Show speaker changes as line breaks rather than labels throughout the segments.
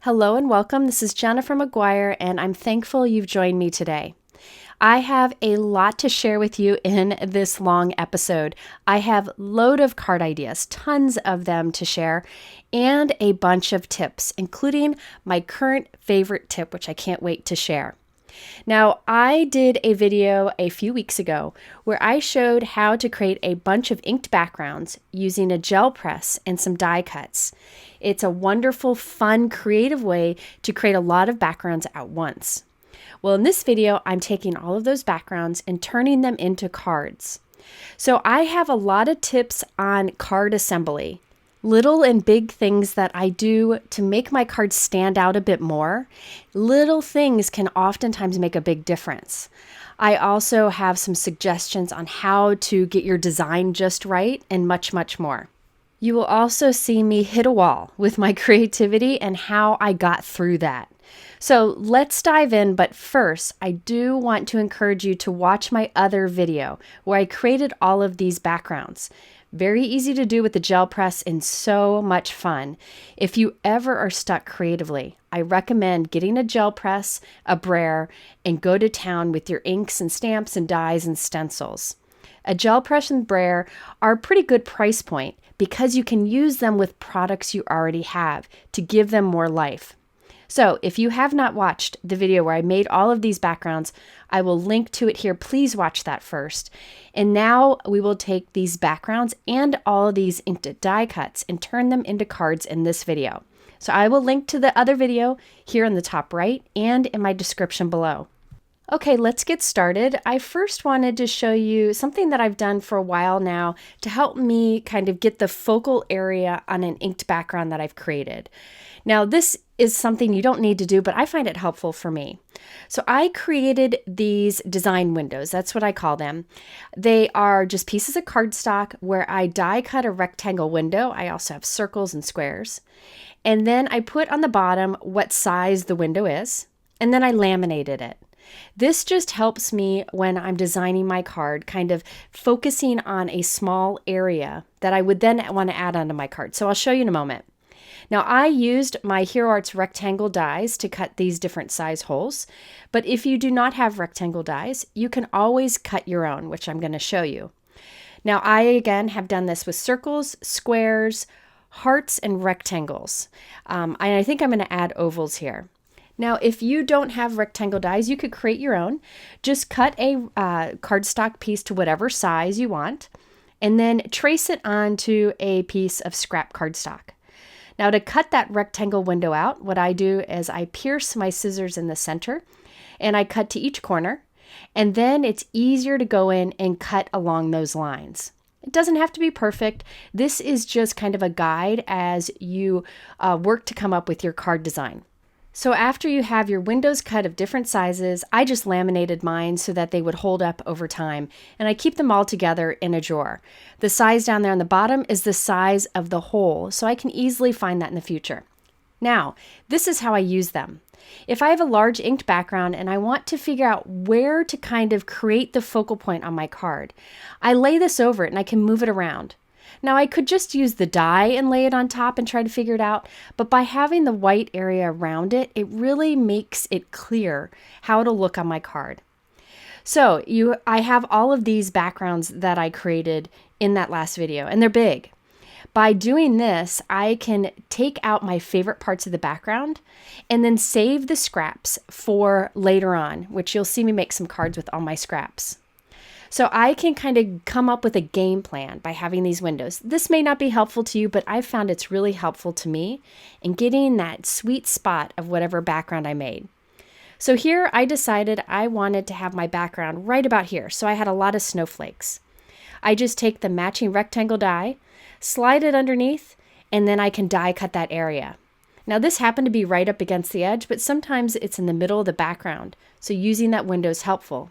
Hello and welcome. This is Jennifer McGuire, and I'm thankful you've joined me today. I have a lot to share with you in this long episode. I have a load of card ideas, tons of them to share, and a bunch of tips, including my current favorite tip, which I can't wait to share. Now, I did a video a few weeks ago where I showed how to create a bunch of inked backgrounds using a gel press and some die cuts. It's a wonderful, fun, creative way to create a lot of backgrounds at once. Well, in this video, I'm taking all of those backgrounds and turning them into cards. So I have a lot of tips on card assembly. Little and big things that I do to make my cards stand out a bit more. Little things can oftentimes make a big difference. I also have some suggestions on how to get your design just right and much, much more. You will also see me hit a wall with my creativity and how I got through that. So let's dive in, but first, I do want to encourage you to watch my other video where I created all of these backgrounds. Very easy to do with the gel press and so much fun. If you ever are stuck creatively, I recommend getting a gel press, a brayer, and go to town with your inks and stamps and dies and stencils. A gel press and brayer are a pretty good price point because you can use them with products you already have to give them more life. So if you have not watched the video where I made all of these backgrounds, I will link to it here. Please watch that first. And now we will take these backgrounds and all of these inked die cuts and turn them into cards in this video. So I will link to the other video here in the top right and in my description below. Okay, let's get started. I first wanted to show you something that I've done for a while now to help me kind of get the focal area on an inked background that I've created. Now, this is something you don't need to do, but I find it helpful for me. So I created these design windows. That's what I call them. They are just pieces of cardstock where I die cut a rectangle window. I also have circles and squares. And then I put on the bottom what size the window is, and then I laminated it. This just helps me when I'm designing my card, kind of focusing on a small area that I would then want to add onto my card. So I'll show you in a moment. Now, I used my Hero Arts rectangle dies to cut these different size holes, but if you do not have rectangle dies, you can always cut your own, which I'm going to show you. Now, I again have done this with circles, squares, hearts, and rectangles. And I think I'm going to add ovals here. Now, if you don't have rectangle dies, you could create your own. Just cut a cardstock piece to whatever size you want, and then trace it onto a piece of scrap cardstock. Now, to cut that rectangle window out, what I do is I pierce my scissors in the center, and I cut to each corner, and then it's easier to go in and cut along those lines. It doesn't have to be perfect. This is just kind of a guide as you work to come up with your card design. So after you have your windows cut of different sizes, I just laminated mine so that they would hold up over time, and I keep them all together in a drawer. The size down there on the bottom is the size of the hole, so I can easily find that in the future. Now, this is how I use them. If I have a large inked background and I want to figure out where to kind of create the focal point on my card, I lay this over it and I can move it around. Now, I could just use the die and lay it on top and try to figure it out, but by having the white area around it, it really makes it clear how it'll look on my card. So I have all of these backgrounds that I created in that last video, and they're big. By doing this, I can take out my favorite parts of the background and then save the scraps for later on, which you'll see me make some cards with all my scraps. So I can kind of come up with a game plan by having these windows. This may not be helpful to you, but I've found it's really helpful to me in getting that sweet spot of whatever background I made. So here I decided I wanted to have my background right about here. So I had a lot of snowflakes. I just take the matching rectangle die, slide it underneath, and then I can die cut that area. Now this happened to be right up against the edge, but sometimes it's in the middle of the background. So using that window is helpful.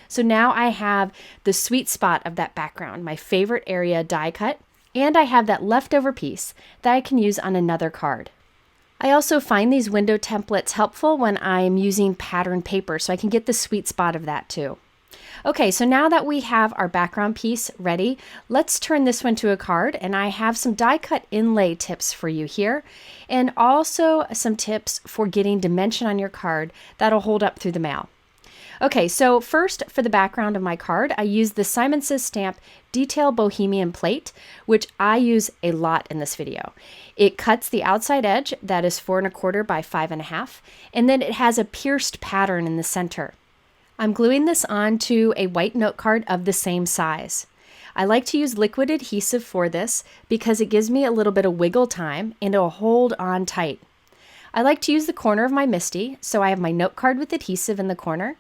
So now I have the sweet spot of that background, my favorite area die cut, and I have that leftover piece that I can use on another card. I also find these window templates helpful when I'm using pattern paper, so I can get the sweet spot of that too. Okay, so now that we have our background piece ready, let's turn this one to a card, and I have some die cut inlay tips for you here, and also some tips for getting dimension on your card that'll hold up through the mail. Okay, so first for the background of my card, I use the Simon Says Stamp Detail Bohemian plate, which I use a lot in this video. It cuts the outside edge that is 4 1/4 by 5 1/2, and then it has a pierced pattern in the center. I'm gluing this onto a white note card of the same size. I like to use liquid adhesive for this because it gives me a little bit of wiggle time and it'll hold on tight. I like to use the corner of my MISTI, so I have my note card with adhesive in the corner.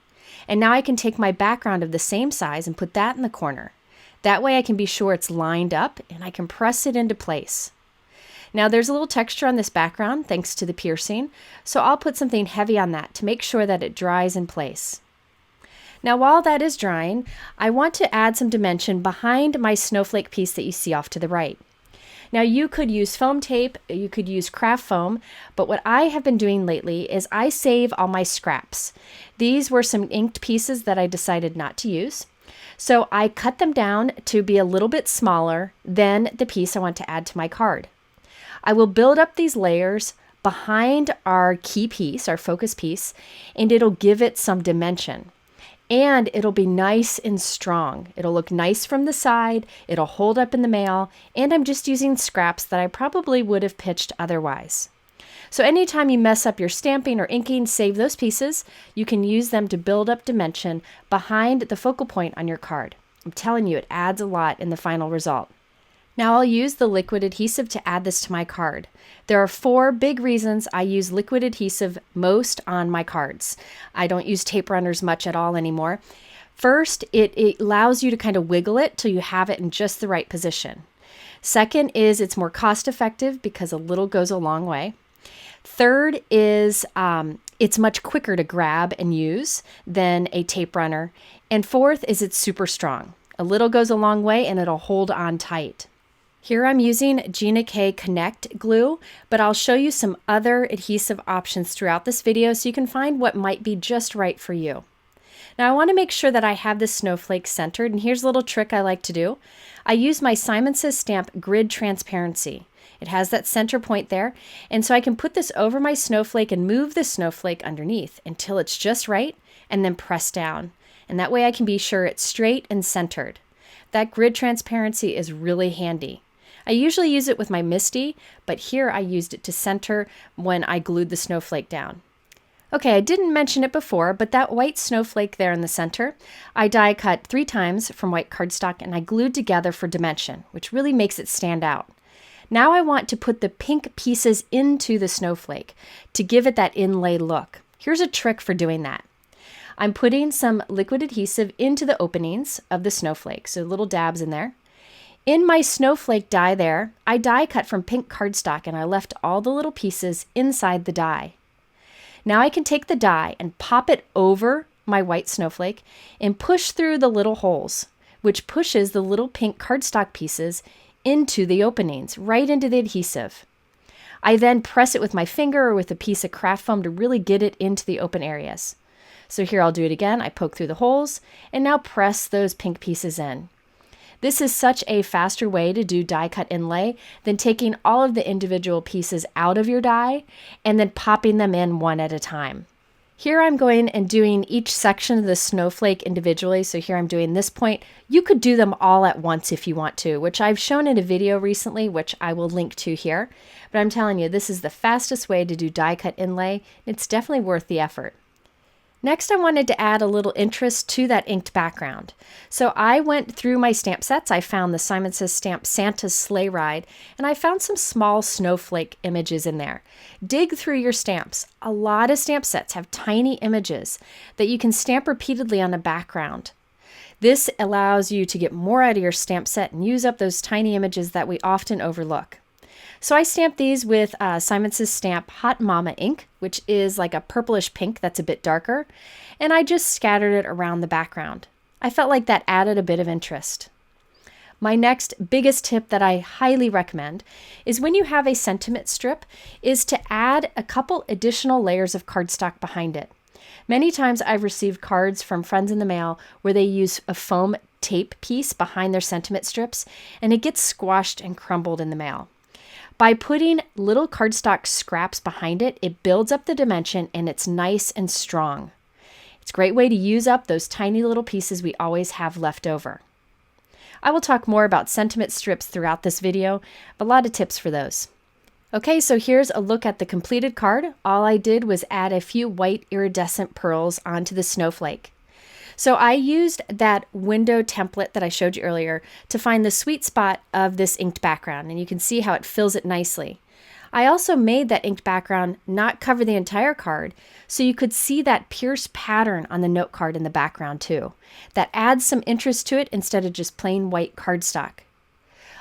And now I can take my background of the same size and put that in the corner. That way I can be sure it's lined up and I can press it into place. Now there's a little texture on this background thanks to the piercing, so I'll put something heavy on that to make sure that it dries in place. Now while that is drying, I want to add some dimension behind my snowflake piece that you see off to the right. Now you could use foam tape, you could use craft foam, but what I have been doing lately is I save all my scraps. These were some inked pieces that I decided not to use. So I cut them down to be a little bit smaller than the piece I want to add to my card. I will build up these layers behind our key piece, our focus piece, and it'll give it some dimension. And it'll be nice and strong. It'll look nice from the side, it'll hold up in the mail, and I'm just using scraps that I probably would have pitched otherwise. So anytime you mess up your stamping or inking, save those pieces. You can use them to build up dimension behind the focal point on your card. I'm telling you, it adds a lot in the final result. Now I'll use the liquid adhesive to add this to my card. There are 4 big reasons I use liquid adhesive most on my cards. I don't use tape runners much at all anymore. First, it allows you to kind of wiggle it till you have it in just the right position. Second is it's more cost effective because a little goes a long way. Third is it's much quicker to grab and use than a tape runner. And fourth is it's super strong. A little goes a long way and it'll hold on tight. Here I'm using Gina K Connect glue, but I'll show you some other adhesive options throughout this video so you can find what might be just right for you. Now I want to make sure that I have this snowflake centered, and here's a little trick I like to do. I use my Simon Says Stamp Grid Transparency. It has that center point there, and so I can put this over my snowflake and move the snowflake underneath until it's just right, and then press down. And that way I can be sure it's straight and centered. That grid transparency is really handy. I usually use it with my MISTI, but here I used it to center when I glued the snowflake down. Okay, I didn't mention it before, but that white snowflake there in the center, I die cut 3 times from white cardstock and I glued together for dimension, which really makes it stand out. Now I want to put the pink pieces into the snowflake to give it that inlay look. Here's a trick for doing that. I'm putting some liquid adhesive into the openings of the snowflake, so little dabs in there. In my snowflake die there, I die cut from pink cardstock and I left all the little pieces inside the die. Now I can take the die and pop it over my white snowflake and push through the little holes, which pushes the little pink cardstock pieces into the openings, right into the adhesive. I then press it with my finger or with a piece of craft foam to really get it into the open areas. So here I'll do it again. I poke through the holes and now press those pink pieces in. This is such a faster way to do die cut inlay than taking all of the individual pieces out of your die and then popping them in one at a time. Here I'm going and doing each section of the snowflake individually. So here I'm doing this point. You could do them all at once if you want to, which I've shown in a video recently, which I will link to here. But I'm telling you, this is the fastest way to do die cut inlay. It's definitely worth the effort. Next, I wanted to add a little interest to that inked background. So I went through my stamp sets. I found the Simon Says Stamp Santa's Sleigh Ride, and I found some small snowflake images in there. Dig through your stamps. A lot of stamp sets have tiny images that you can stamp repeatedly on a background. This allows you to get more out of your stamp set and use up those tiny images that we often overlook. So I stamped these with Simon Says Stamp Hot Mama ink, which is like a purplish pink that's a bit darker, and I just scattered it around the background. I felt like that added a bit of interest. My next biggest tip that I highly recommend is when you have a sentiment strip is to add a couple additional layers of cardstock behind it. Many times I've received cards from friends in the mail where they use a foam tape piece behind their sentiment strips, and it gets squashed and crumbled in the mail. By putting little cardstock scraps behind it, it builds up the dimension and it's nice and strong. It's a great way to use up those tiny little pieces we always have left over. I will talk more about sentiment strips throughout this video, but a lot of tips for those. Okay, so here's a look at the completed card. All I did was add a few white iridescent pearls onto the snowflake. So I used that window template that I showed you earlier to find the sweet spot of this inked background, and you can see how it fills it nicely. I also made that inked background not cover the entire card, so you could see that pierced pattern on the note card in the background too. That adds some interest to it instead of just plain white cardstock.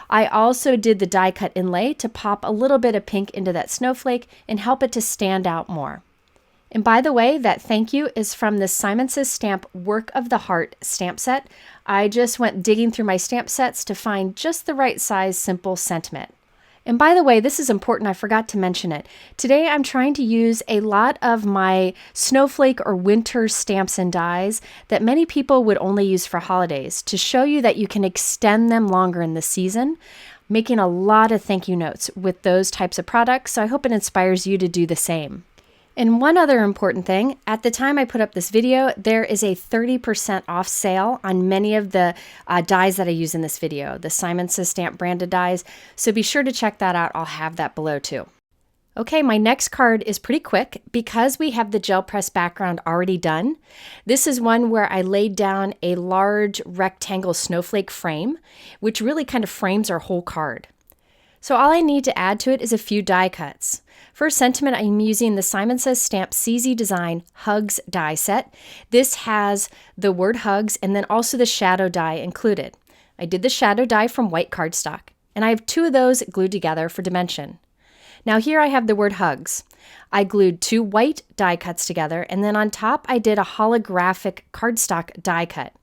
I also did the die cut inlay to pop a little bit of pink into that snowflake and help it to stand out more. And by the way, that thank you is from the Simon Says Stamp Work of the Heart stamp set. I just went digging through my stamp sets to find just the right size simple sentiment. And by the way, this is important, I forgot to mention it. Today I'm trying to use a lot of my snowflake or winter stamps and dies that many people would only use for holidays to show you that you can extend them longer in the season, making a lot of thank you notes with those types of products. So I hope it inspires you to do the same. And one other important thing, at the time I put up this video, there is a 30% off sale on many of the dies that I use in this video, the Simon Says Stamp branded dies, so be sure to check that out. I'll have that below too. Okay, my next card is pretty quick because we have the gel press background already done. This is one where I laid down a large rectangle snowflake frame, which really kind of frames our whole card. So all I need to add to it is a few die cuts. For sentiment, I'm using the Simon Says Stamp CZ Design Hugs die set. This has the word hugs and then also the shadow die included. I did the shadow die from white cardstock, and I have 2 of those glued together for dimension. Now here I have the word hugs. I glued 2 white die cuts together, and then on top I did a holographic cardstock die cut.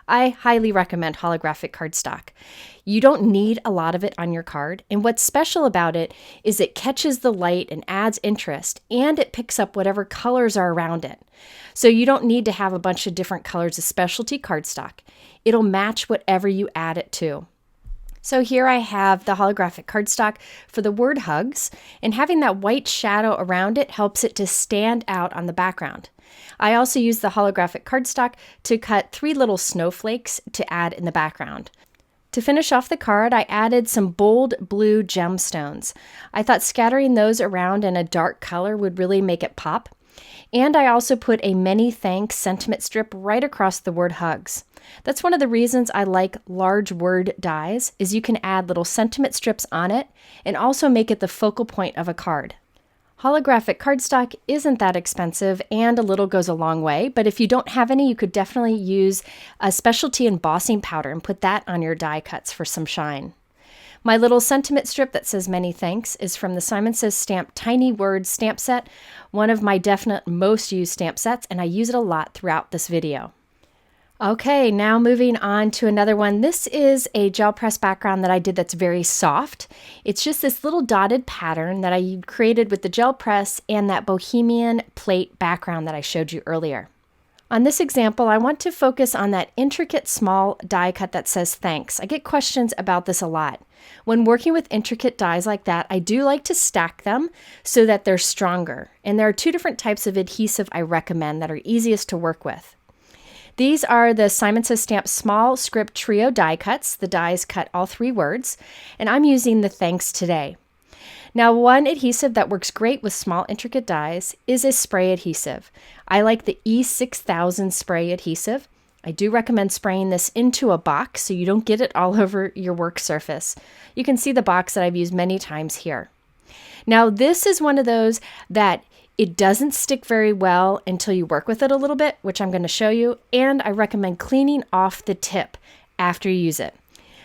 I highly recommend holographic cardstock. You don't need a lot of it on your card, and what's special about it is it catches the light and adds interest, and it picks up whatever colors are around it. So you don't need to have a bunch of different colors of specialty cardstock. It'll match whatever you add it to. So here I have the holographic cardstock for the word hugs, and having that white shadow around it helps it to stand out on the background. I also used the holographic cardstock to cut 3 little snowflakes to add in the background. To finish off the card, I added some bold blue gemstones. I thought scattering those around in a dark color would really make it pop. And I also put a many thanks sentiment strip right across the word hugs. That's one of the reasons I like large word dies, is you can add little sentiment strips on it and also make it the focal point of a card. Holographic cardstock isn't that expensive and a little goes a long way, but if you don't have any, you could definitely use a specialty embossing powder and put that on your die cuts for some shine. My little sentiment strip that says many thanks is from the Simon Says Stamp Tiny Words stamp set, one of my definite most used stamp sets, and I use it a lot throughout this video. Okay, now moving on to another one. This is a gel press background that I did that's very soft. It's just this little dotted pattern that I created with the gel press and that Bohemian plate background that I showed you earlier. On this example, I want to focus on that intricate small die cut that says thanks. I get questions about this a lot. When working with intricate dies like that, I do like to stack them so that they're stronger. And there are 2 different types of adhesive I recommend that are easiest to work with. These are the Simon Says Stamp Small Script Trio die cuts. The dies cut all 3 words, and I'm using the thanks today. Now, one adhesive that works great with small intricate dies is a spray adhesive. I like the E6000 spray adhesive. I do recommend spraying this into a box so you don't get it all over your work surface. You can see the box that I've used many times here. Now, this is one of those that it doesn't stick very well until you work with it a little bit, which I'm going to show you, and I recommend cleaning off the tip after you use it.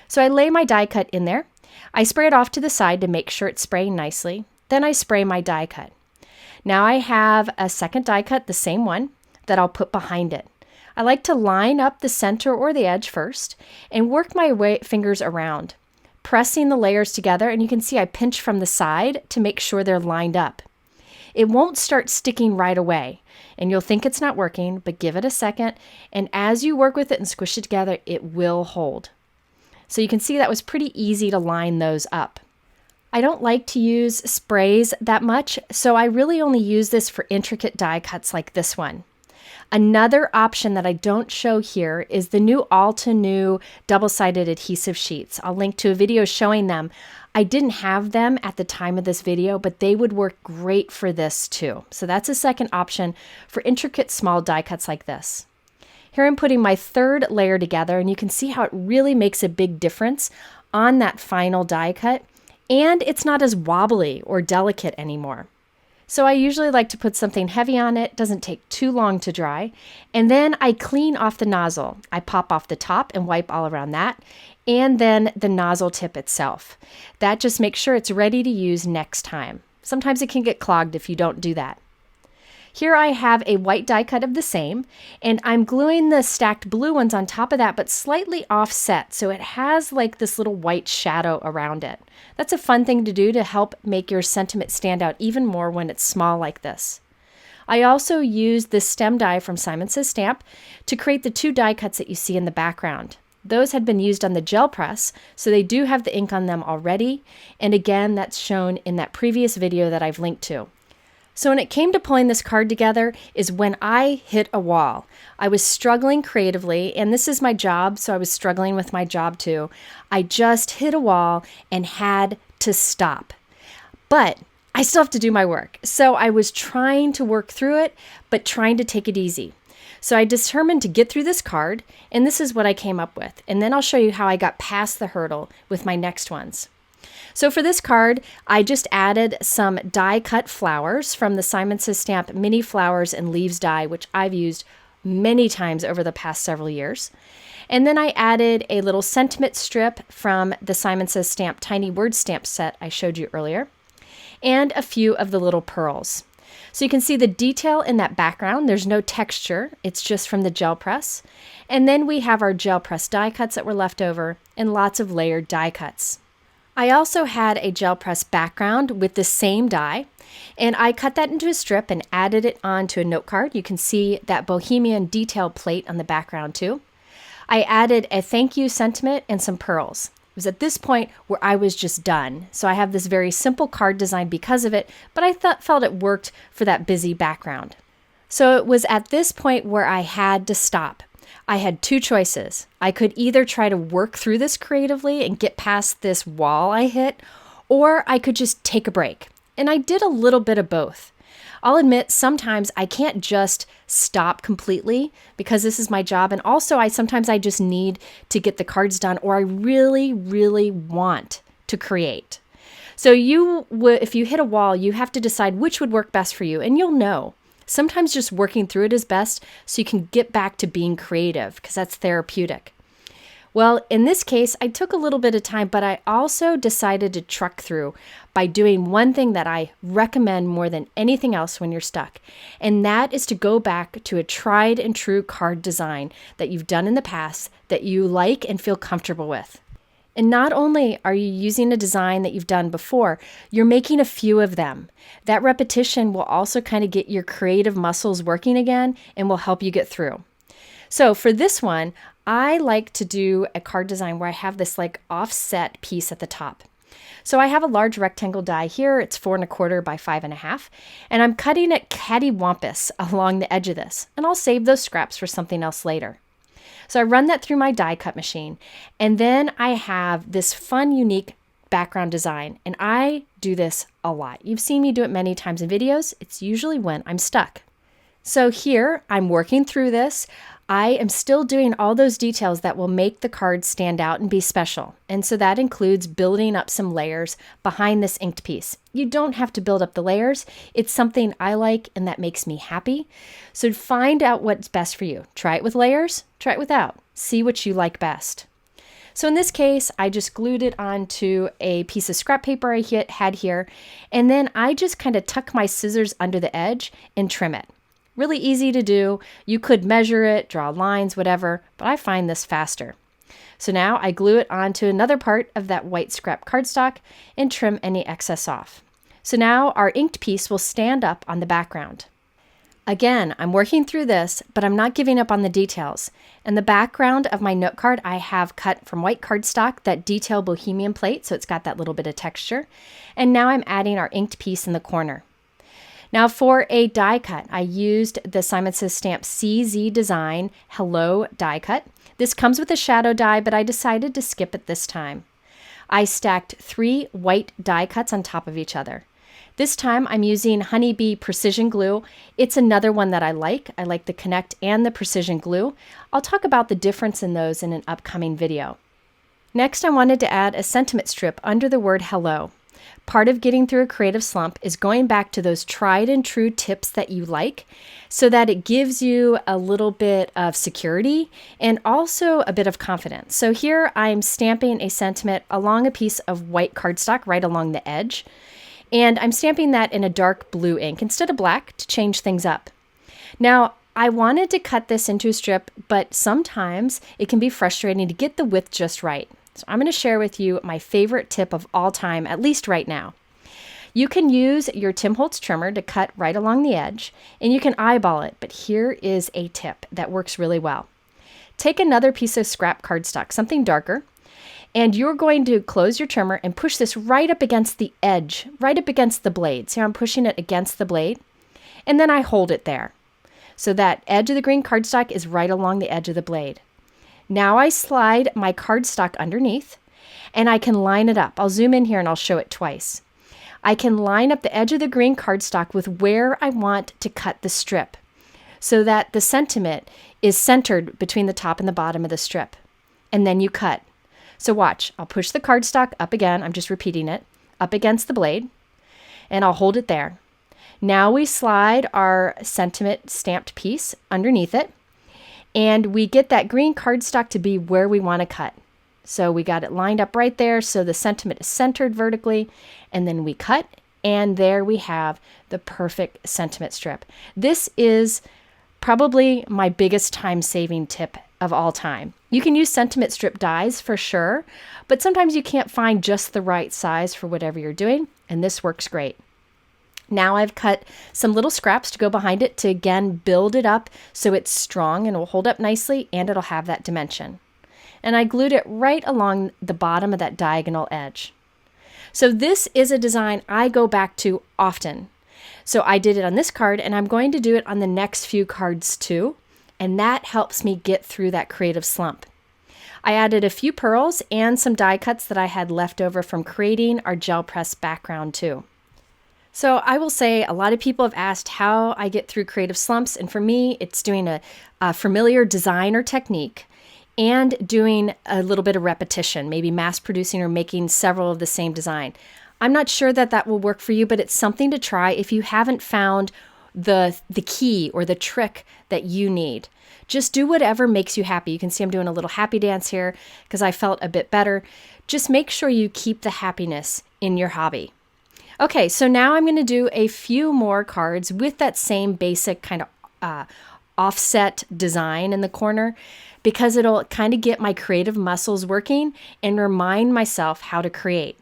So I lay my die cut in there. I spray it off to the side to make sure it's spraying nicely. Then I spray my die cut. Now I have a second die cut, the same one, that I'll put behind it. I like to line up the center or the edge first and work my fingers around, pressing the layers together, and you can see I pinch from the side to make sure they're lined up. it won't start sticking right away. And you'll think it's not working, but give it a second. And as you work with it and squish it together, it will hold. So you can see that was pretty easy to line those up. I don't like to use sprays that much, so I really only use this for intricate die cuts like this one. Another option that I don't show here is the new Altenew double-sided adhesive sheets. I'll link to a video showing them. I didn't have them at the time of this video, but they would work great for this too. So that's a second option for intricate small die cuts like this. Here I'm putting my third layer together, and you can see how it really makes a big difference on that final die cut. And it's not as wobbly or delicate anymore. So I usually like to put something heavy on it, doesn't take too long to dry, and then I clean off the nozzle. I pop off the top and wipe all around that, and then the nozzle tip itself. That just makes sure it's ready to use next time. Sometimes it can get clogged if you don't do that. Here I have a white die cut of the same, and I'm gluing the stacked blue ones on top of that, but slightly offset, so it has like this little white shadow around it. That's a fun thing to do to help make your sentiment stand out even more when it's small like this. I also used the stem die from Simon Says Stamp to create the two die cuts that you see in the background. Those had been used on the gel press, so they do have the ink on them already, and again, that's shown in that previous video that I've linked to. So when it came to pulling this card together is when I hit a wall. I was struggling creatively, and this is my job, so I was struggling with my job too. I just hit a wall and had to stop. But I still have to do my work. So I was trying to work through it, but trying to take it easy. So I determined to get through this card, and this is what I came up with. And then I'll show you how I got past the hurdle with my next ones. So for this card, I just added some die cut flowers from the Simon Says Stamp Mini Flowers and Leaves die, which I've used many times over the past several years. And then I added a little sentiment strip from the Simon Says Stamp Tiny Word Stamp set I showed you earlier, and a few of the little pearls. So you can see the detail in that background. There's no texture. It's just from the gel press. And then we have our gel press die cuts that were left over and lots of layered die cuts. I also had a gel press background with the same die, and I cut that into a strip and added it onto a note card. You can see that Bohemian detail plate on the background too. I added a thank you sentiment and some pearls. It was at this point where I was just done. So I have this very simple card design because of it, but I felt it worked for that busy background. So it was at this point where I had to stop. I had two choices. I could either try to work through this creatively and get past this wall I hit, or I could just take a break. And I did a little bit of both. I'll admit sometimes I can't just stop completely because this is my job. And also sometimes I just need to get the cards done, or I really, really want to create. So if you hit a wall, you have to decide which would work best for you, and you'll know. Sometimes just working through it is best so you can get back to being creative because that's therapeutic. Well, in this case, I took a little bit of time, but I also decided to truck through by doing one thing that I recommend more than anything else when you're stuck, and that is to go back to a tried and true card design that you've done in the past that you like and feel comfortable with. And not only are you using a design that you've done before, you're making a few of them. That repetition will also kind of get your creative muscles working again and will help you get through. So for this one, I like to do a card design where I have this like offset piece at the top. So I have a large rectangle die here. It's 4 1/4 by 5 1/2, and I'm cutting it cattywampus along the edge of this, and I'll save those scraps for something else later. So I run that through my die cut machine, and then I have this fun, unique background design, and I do this a lot. You've seen me do it many times in videos. It's usually when I'm stuck. So here I'm working through this. I am still doing all those details that will make the card stand out and be special. And so that includes building up some layers behind this inked piece. You don't have to build up the layers. It's something I like and that makes me happy. So find out what's best for you. Try it with layers, try it without. See what you like best. So in this case, I just glued it onto a piece of scrap paper I had here, and then I just kind of tuck my scissors under the edge and trim it. Really easy to do. You could measure it, draw lines, whatever, but I find this faster. So now I glue it onto another part of that white scrap cardstock and trim any excess off. So now our inked piece will stand up on the background. Again, I'm working through this, but I'm not giving up on the details. In the background of my note card, I have cut from white cardstock that detail Bohemian plate, so it's got that little bit of texture. And now I'm adding our inked piece in the corner. Now for a die cut, I used the Simon Says Stamp CZ Design Hello die cut. This comes with a shadow die, but I decided to skip it this time. I stacked 3 white die cuts on top of each other. This time I'm using Honeybee Precision Glue. It's another one that I like. I like the Connect and the Precision Glue. I'll talk about the difference in those in an upcoming video. Next, I wanted to add a sentiment strip under the word hello. Part of getting through a creative slump is going back to those tried and true tips that you like so that it gives you a little bit of security and also a bit of confidence. So here I'm stamping a sentiment along a piece of white cardstock right along the edge. And I'm stamping that in a dark blue ink instead of black to change things up. Now, I wanted to cut this into a strip, but sometimes it can be frustrating to get the width just right. So I'm going to share with you my favorite tip of all time, at least right now. You can use your Tim Holtz trimmer to cut right along the edge, and you can eyeball it, but here is a tip that works really well. Take another piece of scrap cardstock, something darker, and you're going to close your trimmer and push this right up against the edge, right up against the blade. See how I'm pushing it against the blade? And then I hold it there. So that edge of the green cardstock is right along the edge of the blade. Now I slide my cardstock underneath and I can line it up. I'll zoom in here and I'll show it twice. I can line up the edge of the green cardstock with where I want to cut the strip so that the sentiment is centered between the top and the bottom of the strip. And then you cut. So watch, I'll push the cardstock up again, I'm just repeating it, up against the blade, and I'll hold it there. Now we slide our sentiment stamped piece underneath it, and we get that green cardstock to be where we want to cut. So we got it lined up right there so the sentiment is centered vertically, and then we cut, and there we have the perfect sentiment strip. This is probably my biggest time-saving tip of all time. You can use sentiment strip dies for sure, but sometimes you can't find just the right size for whatever you're doing, and this works great. Now I've cut some little scraps to go behind it to again build it up so it's strong and will hold up nicely and it'll have that dimension. And I glued it right along the bottom of that diagonal edge. So this is a design I go back to often. So I did it on this card and I'm going to do it on the next few cards too. And that helps me get through that creative slump. I added a few pearls and some die cuts that I had left over from creating our gel press background too. So I will say a lot of people have asked how I get through creative slumps. And for me, it's doing a familiar design or technique and doing a little bit of repetition, maybe mass producing or making several of the same design. I'm not sure that that will work for you, but it's something to try if you haven't found the key or the trick that you need. Just do whatever makes you happy. You can see I'm doing a little happy dance here because I felt a bit better. Just make sure you keep the happiness in your hobby. Okay, so now I'm going to do a few more cards with that same basic kind of offset design in the corner because it'll kind of get my creative muscles working and remind myself how to create.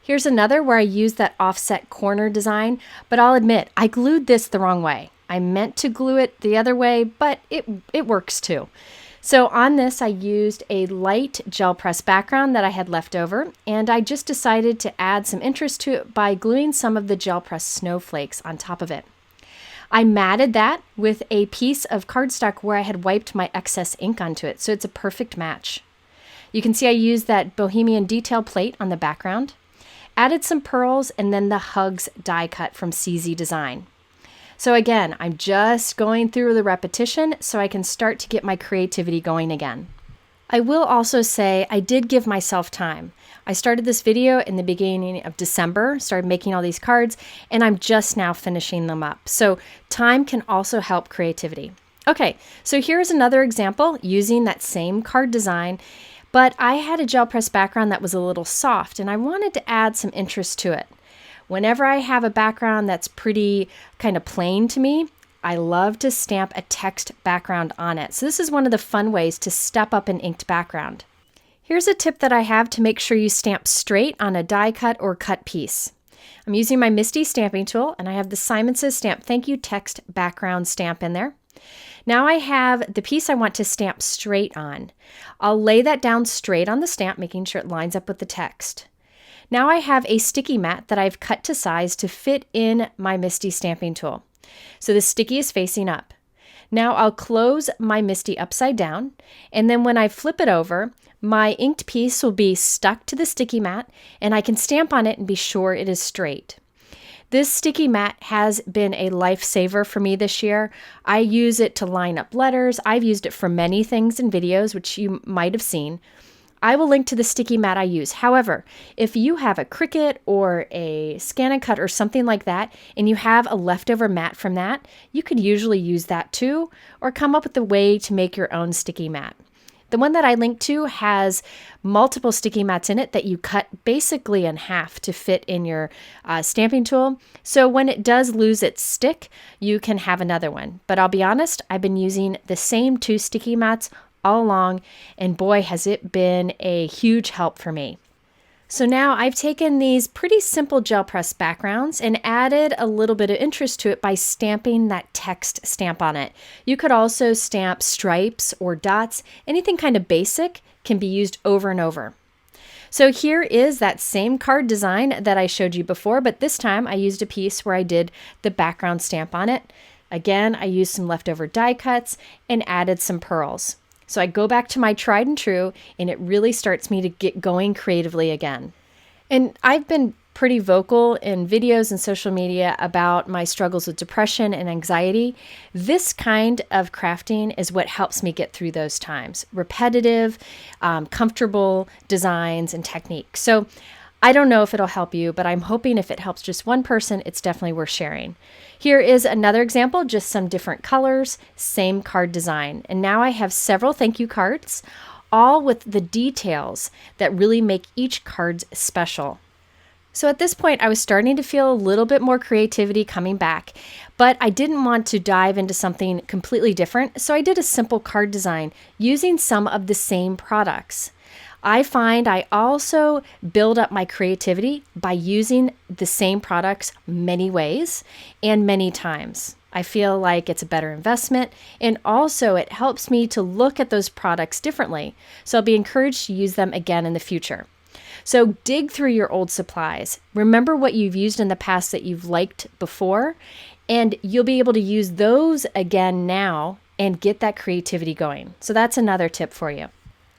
Here's another where I used that offset corner design, but I'll admit I glued this the wrong way. I meant to glue it the other way, but it works too. So on this, I used a light gel press background that I had left over, and I just decided to add some interest to it by gluing some of the gel press snowflakes on top of it. I matted that with a piece of cardstock where I had wiped my excess ink onto it, so it's a perfect match. You can see I used that Bohemian detail plate on the background, added some pearls, and then the Hugs die cut from CZ Design. So again, I'm just going through the repetition so I can start to get my creativity going again. I will also say I did give myself time. I started this video in the beginning of December, started making all these cards, and I'm just now finishing them up. So time can also help creativity. Okay, so here's another example using that same card design, but I had a gel press background that was a little soft and I wanted to add some interest to it. Whenever I have a background that's pretty kind of plain to me, I love to stamp a text background on it. So this is one of the fun ways to step up an inked background. Here's a tip that I have to make sure you stamp straight on a die cut or cut piece. I'm using my Misty stamping tool, and I have the Simon Says Stamp Thank You text background stamp in there. Now I have the piece I want to stamp straight on. I'll lay that down straight on the stamp, making sure it lines up with the text. Now I have a sticky mat that I've cut to size to fit in my Misty stamping tool. So the sticky is facing up. Now I'll close my Misty upside down, and then when I flip it over, my inked piece will be stuck to the sticky mat, and I can stamp on it and be sure it is straight. This sticky mat has been a lifesaver for me this year. I use it to line up letters. I've used it for many things in videos, which you might have seen. I will link to the sticky mat I use. However, if you have a Cricut or a Scan and Cut or something like that, and you have a leftover mat from that, you could usually use that too, or come up with a way to make your own sticky mat. The one that I linked to has multiple sticky mats in it that you cut basically in half to fit in your stamping tool. So when it does lose its stick, you can have another one. But I'll be honest, I've been using the same 2 sticky mats all along, and boy, has it been a huge help for me. So now I've taken these pretty simple gel press backgrounds and added a little bit of interest to it by stamping that text stamp on it. You could also stamp stripes or dots. Anything kind of basic can be used over and over. So here is that same card design that I showed you before, but this time I used a piece where I did the background stamp on it. Again, I used some leftover die cuts and added some pearls. So I go back to my tried and true, and it really starts me to get going creatively again. And I've been pretty vocal in videos and social media about my struggles with depression and anxiety. This kind of crafting is what helps me get through those times. Repetitive, comfortable designs and techniques. So I don't know if it'll help you, but I'm hoping if it helps just one person, it's definitely worth sharing. Here is another example, just some different colors, same card design. And now I have several thank you cards, all with the details that really make each card special. So at this point, I was starting to feel a little bit more creativity coming back, but I didn't want to dive into something completely different. So I did a simple card design using some of the same products. I find I also build up my creativity by using the same products many ways and many times. I feel like it's a better investment, and also it helps me to look at those products differently. So I'll be encouraged to use them again in the future. So dig through your old supplies. Remember what you've used in the past that you've liked before, and you'll be able to use those again now and get that creativity going. So that's another tip for you.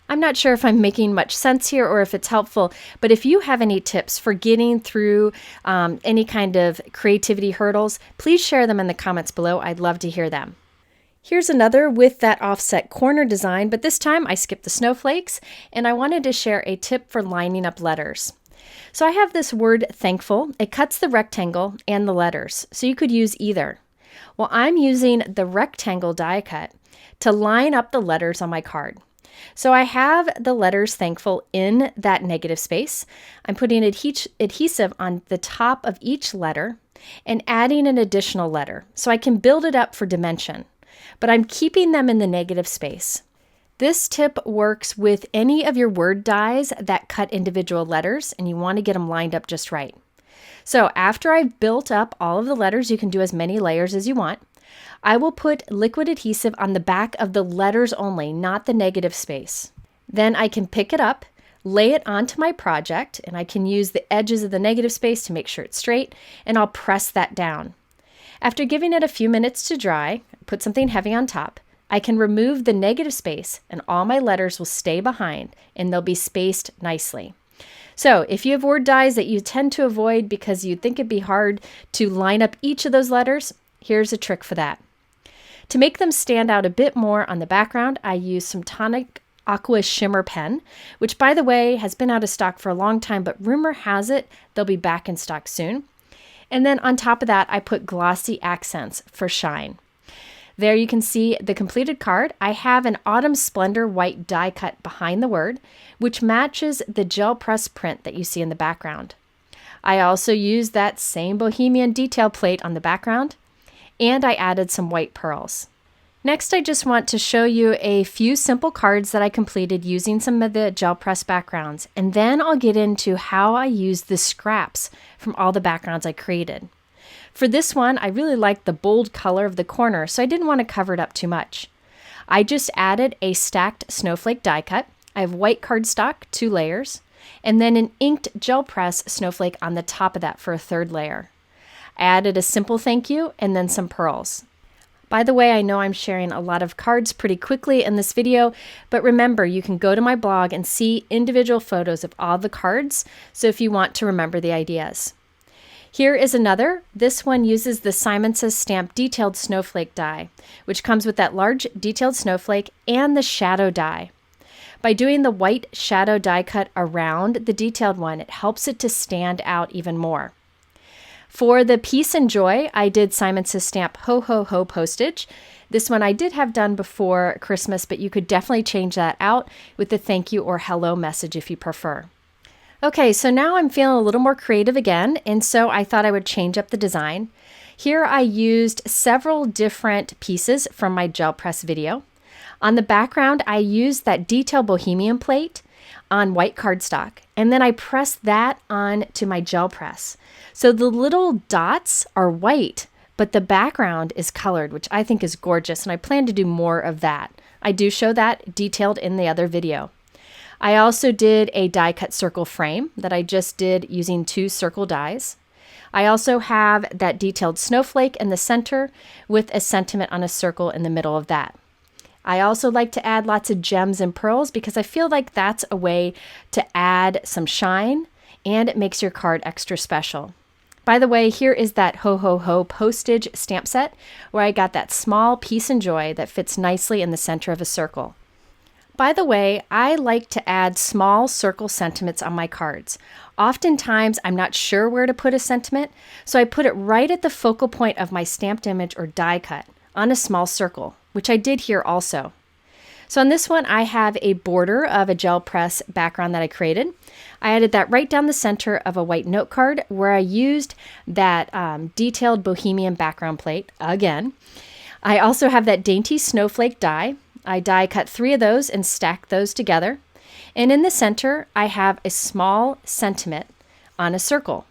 I'm not sure if I'm making much sense here or if it's helpful, but if you have any tips for getting through any kind of creativity hurdles, please share them in the comments below. I'd love to hear them. Here's another with that offset corner design, but this time I skipped the snowflakes, and I wanted to share a tip for lining up letters. So I have this word thankful. It cuts the rectangle and the letters, so you could use either. Well, I'm using the rectangle die cut to line up the letters on my card. So I have the letters thankful in that negative space. I'm putting adhesive on the top of each letter and adding an additional letter so I can build it up for dimension, but I'm keeping them in the negative space. This tip works with any of your word dies that cut individual letters, and you want to get them lined up just right. So after I've built up all of the letters, you can do as many layers as you want. I will put liquid adhesive on the back of the letters only, not the negative space. Then I can pick it up, lay it onto my project, and I can use the edges of the negative space to make sure it's straight, and I'll press that down. After giving it a few minutes to dry, put something heavy on top, I can remove the negative space, and all my letters will stay behind, and they'll be spaced nicely. So if you have word dies that you tend to avoid because you think it'd be hard to line up each of those letters, here's a trick for that. To make them stand out a bit more on the background, I use some Tonic Aqua Shimmer Pen, which by the way has been out of stock for a long time, but rumor has it they'll be back in stock soon. And then on top of that, I put glossy accents for shine. There you can see the completed card. I have an Autumn Splendor white die cut behind the word, which matches the gel press print that you see in the background. I also used that same Bohemian detail plate on the background, and I added some white pearls. Next, I just want to show you a few simple cards that I completed using some of the gel press backgrounds, and then I'll get into how I used the scraps from all the backgrounds I created. For this one, I really liked the bold color of the corner, so I didn't want to cover it up too much. I just added a stacked snowflake die cut. I have white cardstock, 2 layers, and then an inked gel press snowflake on the top of that for a 3rd layer. I added a simple thank you and then some pearls. By the way, I know I'm sharing a lot of cards pretty quickly in this video, but remember, you can go to my blog and see individual photos of all the cards, so if you want to remember the ideas. Here is another. This one uses the Simon Says Stamp Detailed Snowflake die, which comes with that large detailed snowflake and the shadow die. By doing the white shadow die cut around the detailed one, it helps it to stand out even more. For the Peace and Joy, I did Simon Says Stamp Ho Ho Ho postage. This one I did have done before Christmas, but you could definitely change that out with the thank you or hello message if you prefer. Okay, so now I'm feeling a little more creative again, and so I thought I would change up the design. Here I used several different pieces from my gel press video. On the background, I used that detail Bohemian plate on white cardstock, and then I pressed that onto my gel press. So the little dots are white, but the background is colored, which I think is gorgeous, and I plan to do more of that. I do show that detailed in the other video. I also did a die cut circle frame that I just did using 2 circle dies. I also have that detailed snowflake in the center with a sentiment on a circle in the middle of that. I also like to add lots of gems and pearls because I feel like that's a way to add some shine, and it makes your card extra special. By the way, here is that Ho Ho Ho postage stamp set where I got that small Peace and Joy that fits nicely in the center of a circle. By the way, I like to add small circle sentiments on my cards. Oftentimes, I'm not sure where to put a sentiment, so I put it right at the focal point of my stamped image or die cut on a small circle, which I did here also. So on this one, I have a border of a gel press background that I created. I added that right down the center of a white note card where I used that detailed Bohemian background plate again. I also have that Dainty Snowflake die. I die cut 3 of those and stacked those together. And in the center, I have a small sentiment on a circle.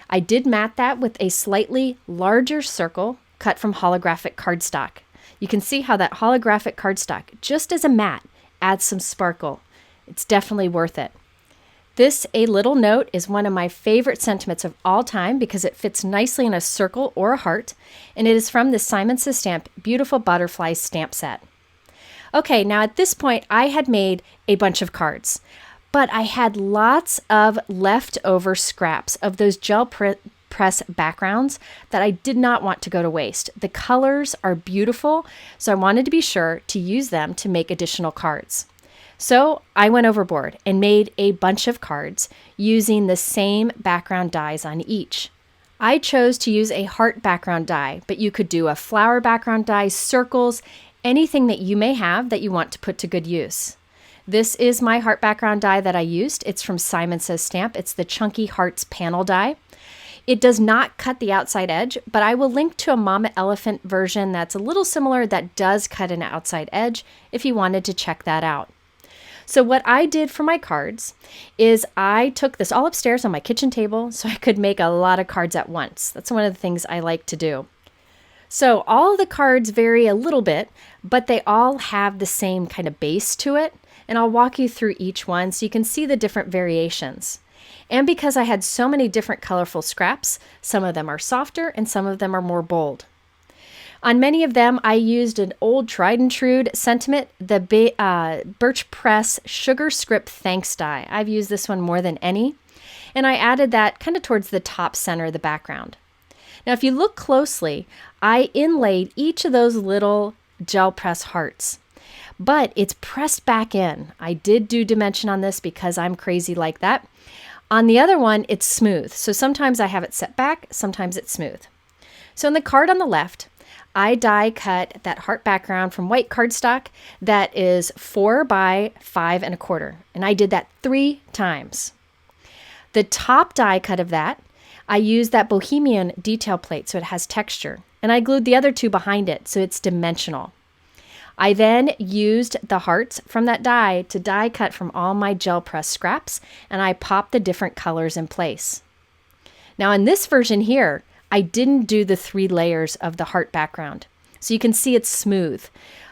I did mat that with a slightly larger circle cut from holographic cardstock. You can see how that holographic cardstock, just as a mat, adds some sparkle. It's definitely worth it. This A Little Note is one of my favorite sentiments of all time because it fits nicely in a circle or a heart, and it is from the Simon Says Stamp Beautiful Butterflies stamp set. Okay, now at this point, I had made a bunch of cards, but I had lots of leftover scraps of those gel press backgrounds that I did not want to go to waste. The colors are beautiful, so I wanted to be sure to use them to make additional cards. So I went overboard and made a bunch of cards using the same background dies on each. I chose to use a heart background die, but you could do a flower background die, circles, anything that you may have that you want to put to good use. This is my heart background die that I used. It's from Simon Says Stamp. It's the Chunky Hearts panel die. It does not cut the outside edge, but I will link to a Mama Elephant version that's a little similar that does cut an outside edge if you wanted to check that out. So what I did for my cards is I took this all upstairs on my kitchen table so I could make a lot of cards at once. That's one of the things I like to do. So all of the cards vary a little bit, but they all have the same kind of base to it. And I'll walk you through each one so you can see the different variations. And because I had so many different colorful scraps, some of them are softer and some of them are more bold. On many of them, I used an old tried and true sentiment, the Birch Press Sugar Script Thanks die. I've used this one more than any. And I added that kind of towards the top center of the background. Now, if you look closely, I inlaid each of those little gel press hearts, but it's pressed back in. I did do dimension on this because I'm crazy like that. On the other one, it's smooth. So sometimes I have it set back, sometimes it's smooth. So in the card on the left, I die cut that heart background from white cardstock that is 4 by 5 1/4. And I did that 3 times. The top die cut of that, I used that Bohemian detail plate so it has texture. And I glued the other 2 behind it so it's dimensional. I then used the hearts from that die to die cut from all my gel press scraps, and I popped the different colors in place. Now in this version here, I didn't do the 3 layers of the heart background. So you can see it's smooth.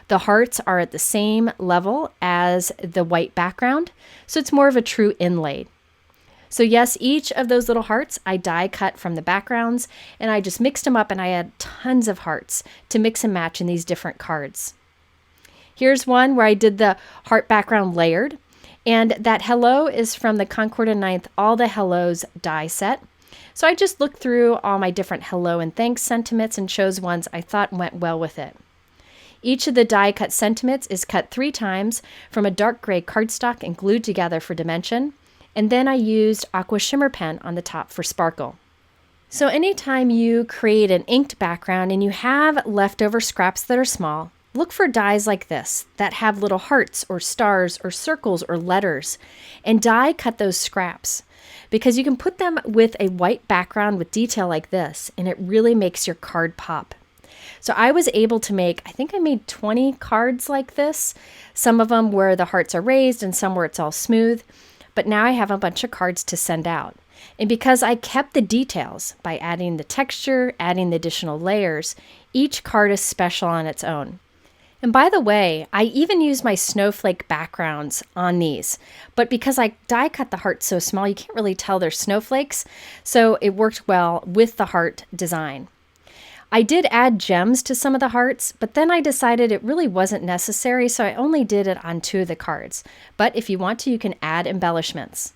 The hearts are at the same level as the white background, so it's more of a true inlay. So yes, each of those little hearts I die cut from the backgrounds, and I just mixed them up, and I had tons of hearts to mix and match in these different cards. Here's one where I did the heart background layered, and that hello is from the Concord and 9th All the Hellos die set. So I just looked through all my different hello and thanks sentiments and chose ones I thought went well with it. Each of the die cut sentiments is cut 3 times from a dark gray cardstock and glued together for dimension. And then I used aqua shimmer pen on the top for sparkle. So anytime you create an inked background and you have leftover scraps that are small, look for dies like this that have little hearts or stars or circles or letters, and die cut those scraps, because you can put them with a white background with detail like this, and it really makes your card pop. So I was able to make, I think I made 20 cards like this, some of them where the hearts are raised and some where it's all smooth, but now I have a bunch of cards to send out. And because I kept the details by adding the texture, adding the additional layers, each card is special on its own. And by the way, I even used my snowflake backgrounds on these, but because I die cut the hearts so small, you can't really tell they're snowflakes, so it worked well with the heart design. I did add gems to some of the hearts, but then I decided it really wasn't necessary, so I only did it on 2 of the cards. But if you want to, you can add embellishments.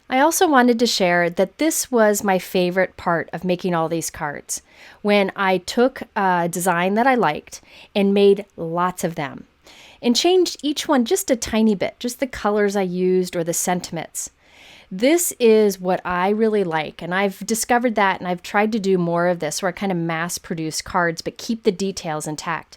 I also wanted to share that this was my favorite part of making all these cards, when I took a design that I liked and made lots of them and changed each one just a tiny bit, just the colors I used or the sentiments. This is what I really like, and I've discovered that, and I've tried to do more of this where I kind of mass produce cards but keep the details intact.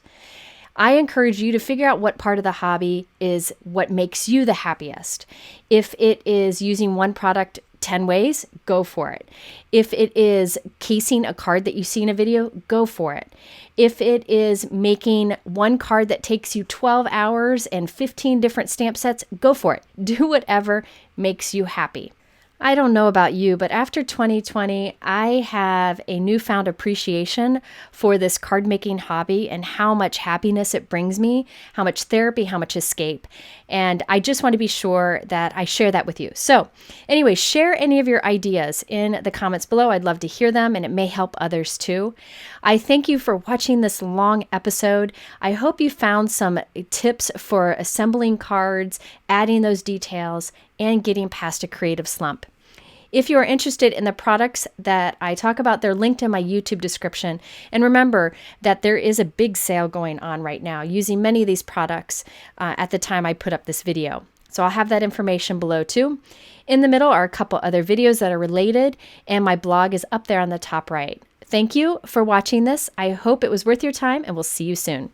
I encourage you to figure out what part of the hobby is what makes you the happiest. If it is using one product 10 ways, go for it. If it is casing a card that you see in a video, go for it. If it is making one card that takes you 12 hours and 15 different stamp sets, go for it. Do whatever makes you happy. I don't know about you, but after 2020, I have a newfound appreciation for this card making hobby and how much happiness it brings me, how much therapy, how much escape. And I just want to be sure that I share that with you. So anyway, share any of your ideas in the comments below. I'd love to hear them, and it may help others too. I thank you for watching this long episode. I hope you found some tips for assembling cards, adding those details, and getting past a creative slump. If you are interested in the products that I talk about, they're linked in my YouTube description. And remember that there is a big sale going on right now using many of these products at the time I put up this video. So I'll have that information below too. In the middle are a couple other videos that are related, and my blog is up there on the top right. Thank you for watching this. I hope it was worth your time, and we'll see you soon.